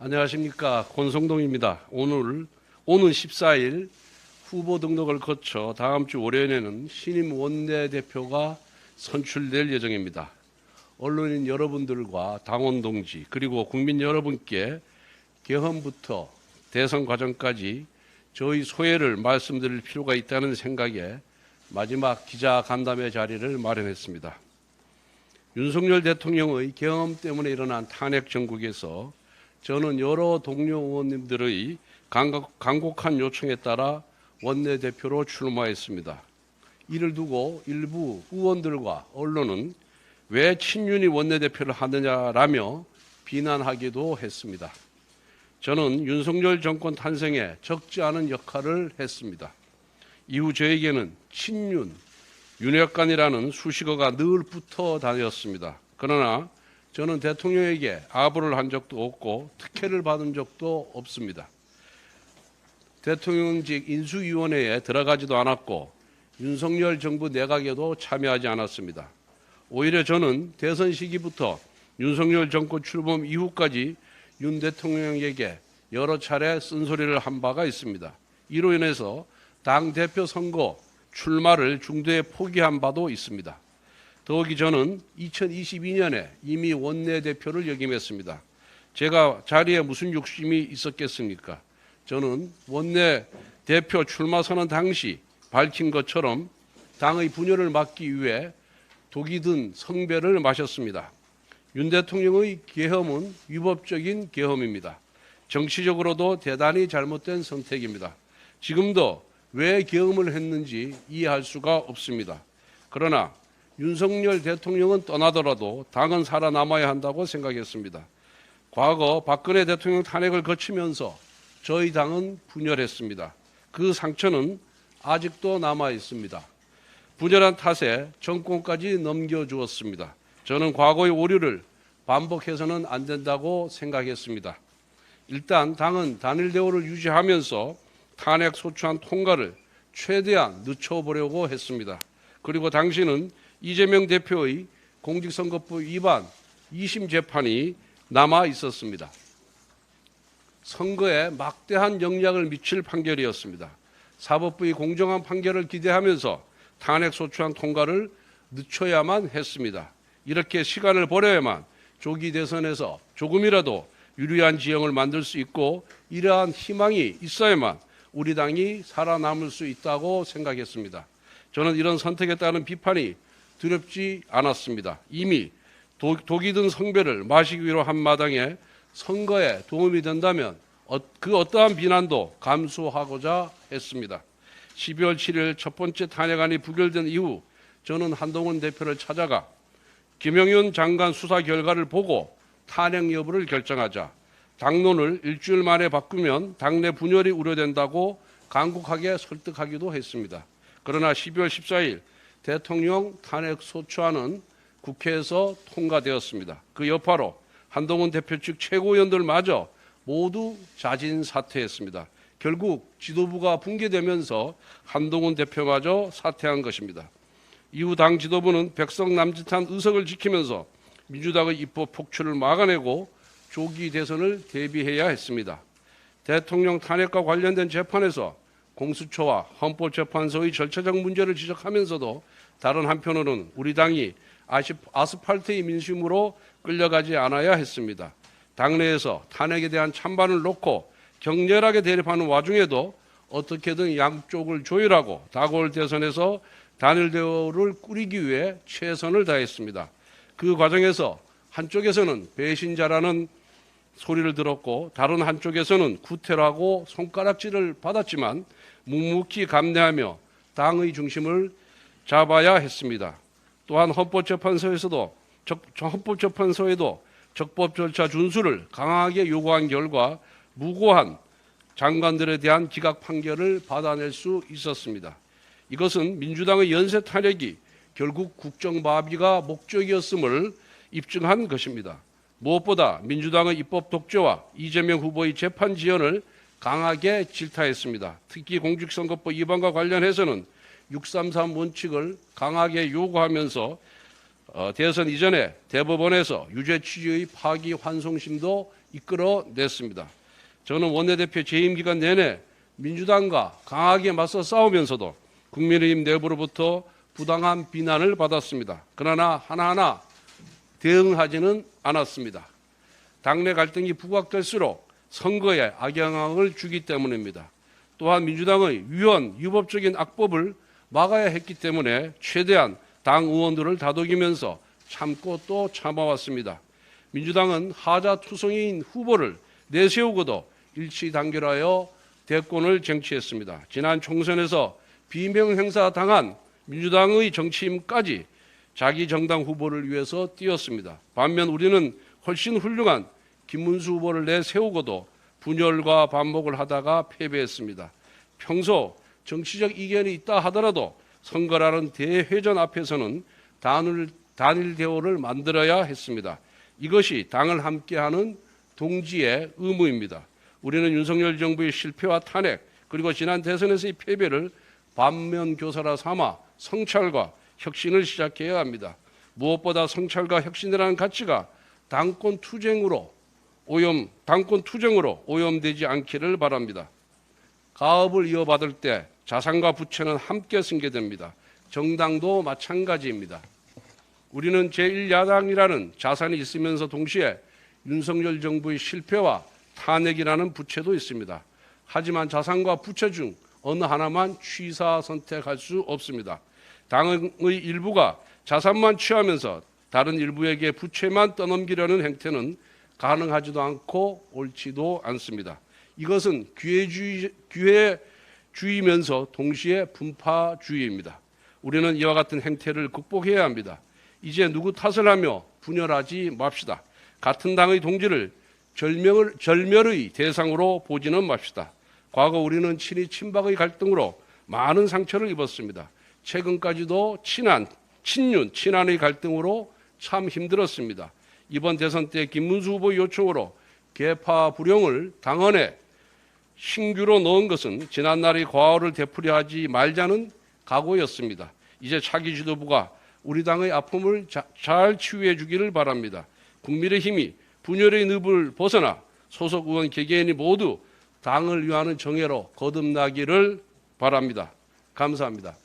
안녕하십니까. 권성동입니다. 오는 14일 후보 등록을 거쳐 다음 주 월요일에는 신임 원내대표가 선출될 예정입니다. 언론인 여러분들과 당원 동지 그리고 국민 여러분께 개헌부터 대선 과정까지 저희 소회를 말씀드릴 필요가 있다는 생각에 마지막 기자 간담회 자리를 마련했습니다. 윤석열 대통령의 계엄 때문에 일어난 탄핵 정국에서 저는 여러 동료 의원님들의 간곡한 요청에 따라 원내대표로 출마했습니다. 이를 두고 일부 의원들과 언론은 왜 친윤이 원내대표를 하느냐라며 비난하기도 했습니다. 저는 윤석열 정권 탄생에 적지 않은 역할을 했습니다. 이후 저에게는 친윤, 윤핵관이라는 수식어가 늘 붙어 다녔습니다. 그러나 저는 대통령에게 아부를 한 적도 없고 특혜를 받은 적도 없습니다. 대통령직 인수위원회에 들어가지도 않았고 윤석열 정부 내각에도 참여하지 않았습니다. 오히려 저는 대선 시기부터 윤석열 정권 출범 이후까지 윤 대통령에게 여러 차례 쓴소리를 한 바가 있습니다. 이로 인해서 당대표 선거 출마를 중도에 포기한 바도 있습니다. 더욱이 저는 2022년에 이미 원내대표를 역임했습니다. 제가 자리에 무슨 욕심이 있었겠습니까? 저는 원내대표 출마 선언 당시 밝힌 것처럼 당의 분열을 막기 위해 독이 든 성배를 마셨습니다. 윤 대통령의 계엄은 위법적인 계엄입니다. 정치적으로도 대단히 잘못된 선택입니다. 지금도 왜 계엄을 했는지 이해할 수가 없습니다. 그러나 윤석열 대통령은 떠나더라도 당은 살아남아야 한다고 생각했습니다. 과거 박근혜 대통령 탄핵을 거치면서 저희 당은 분열했습니다. 그 상처는 아직도 남아 있습니다. 분열한 탓에 정권까지 넘겨주었습니다. 저는 과거의 오류를 반복해서는 안 된다고 생각했습니다. 일단 당은 단일 대우를 유지하면서 탄핵 소추안 통과를 최대한 늦춰보려고 했습니다. 그리고 당시는 이재명 대표의 공직선거법 위반 2심 재판이 남아 있었습니다. 선거에 막대한 영향을 미칠 판결이었습니다. 사법부의 공정한 판결을 기대하면서 탄핵 소추안 통과를 늦춰야만 했습니다. 이렇게 시간을 버려야만 조기 대선에서 조금이라도 유리한 지형을 만들 수 있고 이러한 희망이 있어야만 우리 당이 살아남을 수 있다고 생각했습니다. 저는 이런 선택에 따른 비판이 두렵지 않았습니다. 이미 독이 든 성배를 마시기로 한 마당에 선거에 도움이 된다면 그 어떠한 비난도 감수하고자 했습니다. 12월 7일 첫 번째 탄핵안이 부결된 이후 저는 한동훈 대표를 찾아가 김영윤 장관 수사 결과를 보고 탄핵 여부를 결정하자 당론을 일주일 만에 바꾸면 당내 분열이 우려된다고 간곡하게 설득하기도 했습니다. 그러나 12월 14일 대통령 탄핵 소추안은 국회에서 통과되었습니다. 그 여파로 한동훈 대표 측 최고위원들마저 모두 자진 사퇴했습니다. 결국 지도부가 붕괴되면서 한동훈 대표마저 사퇴한 것입니다. 이후 당 지도부는 백석 남짓한 의석을 지키면서 민주당의 입법 폭출을 막아내고 조기 대선을 대비해야 했습니다. 대통령 탄핵과 관련된 재판에서 공수처와 헌법재판소의 절차적 문제를 지적하면서도 다른 한편으로는 우리 당이 아스팔트의 민심으로 끌려가지 않아야 했습니다. 당내에서 탄핵에 대한 찬반을 놓고 격렬하게 대립하는 와중에도 어떻게든 양쪽을 조율하고 다가올 대선에서 단일 대우를 꾸리기 위해 최선을 다했습니다. 그 과정에서 한쪽에서는 배신자라는 소리를 들었고 다른 한쪽에서는 구태라고 손가락질을 받았지만 묵묵히 감내하며 당의 중심을 잡아야 했습니다. 또한 헌법재판소에도 적법 절차 준수를 강하게 요구한 결과 무고한 장관들에 대한 기각 판결을 받아낼 수 있었습니다. 이것은 민주당의 연쇄 탄핵이 결국 국정마비가 목적이었음을 입증한 것입니다. 무엇보다 민주당의 입법 독재와 이재명 후보의 재판 지연을 강하게 질타했습니다. 특히 공직선거법 위반과 관련해서는 633 원칙을 강하게 요구하면서 대선 이전에 대법원에서 유죄 취지의 파기환송심도 이끌어냈습니다. 저는 원내대표 재임 기간 내내 민주당과 강하게 맞서 싸우면서도 국민의힘 내부로부터 부당한 비난을 받았습니다. 그러나 하나하나 대응하지는 않았습니다. 당내 갈등이 부각될수록 선거에 악영향을 주기 때문입니다. 또한 민주당의 위헌, 유법적인 악법을 막아야 했기 때문에 최대한 당 의원들을 다독이면서 참고 또 참아왔습니다. 민주당은 하자투성이인 후보를 내세우고도 일치단결하여 대권을 쟁취했습니다. 지난 총선에서 비명행사 당한 민주당의 정치인까지 자기 정당 후보를 위해서 뛰었습니다. 반면 우리는 훨씬 훌륭한 김문수 후보를 내세우고도 분열과 반목을 하다가 패배했습니다. 평소 정치적 이견이 있다 하더라도 선거라는 대회전 앞에서는 단일 대우를 만들어야 했습니다. 이것이 당을 함께하는 동지의 의무입니다. 우리는 윤석열 정부의 실패와 탄핵 그리고 지난 대선에서의 패배를 반면교사라 삼아 성찰과 혁신을 시작해야 합니다. 무엇보다 성찰과 혁신이라는 가치가 당권 투쟁으로 오염되지 않기를 바랍니다. 가업을 이어받을 때 자산과 부채는 함께 승계됩니다. 정당도 마찬가지입니다. 우리는 제1야당이라는 자산이 있으면서 동시에 윤석열 정부의 실패와 탄핵이라는 부채도 있습니다. 하지만 자산과 부채 중 어느 하나만 취사 선택할 수 없습니다. 당의 일부가 자산만 취하면서 다른 일부에게 부채만 떠넘기려는 행태는 가능하지도 않고 옳지도 않습니다. 이것은 기회주의면서 동시에 분파주의입니다. 우리는 이와 같은 행태를 극복해야 합니다. 이제 누구 탓을 하며 분열하지 맙시다. 같은 당의 동지를 절멸의 대상으로 보지는 맙시다. 과거 우리는 친이 친박의 갈등으로 많은 상처를 입었습니다. 최근까지도 친한의 갈등으로 참 힘들었습니다. 이번 대선 때 김문수 후보 요청으로 계파 불용을 당헌에 신규로 넣은 것은 지난날의 과오를 되풀이하지 말자는 각오였습니다. 이제 차기 지도부가 우리 당의 아픔을 잘 치유해 주기를 바랍니다. 국민의힘이 분열의 늪을 벗어나 소속 의원 개개인이 모두 당을 위하는 정예로 거듭나기를 바랍니다. 감사합니다.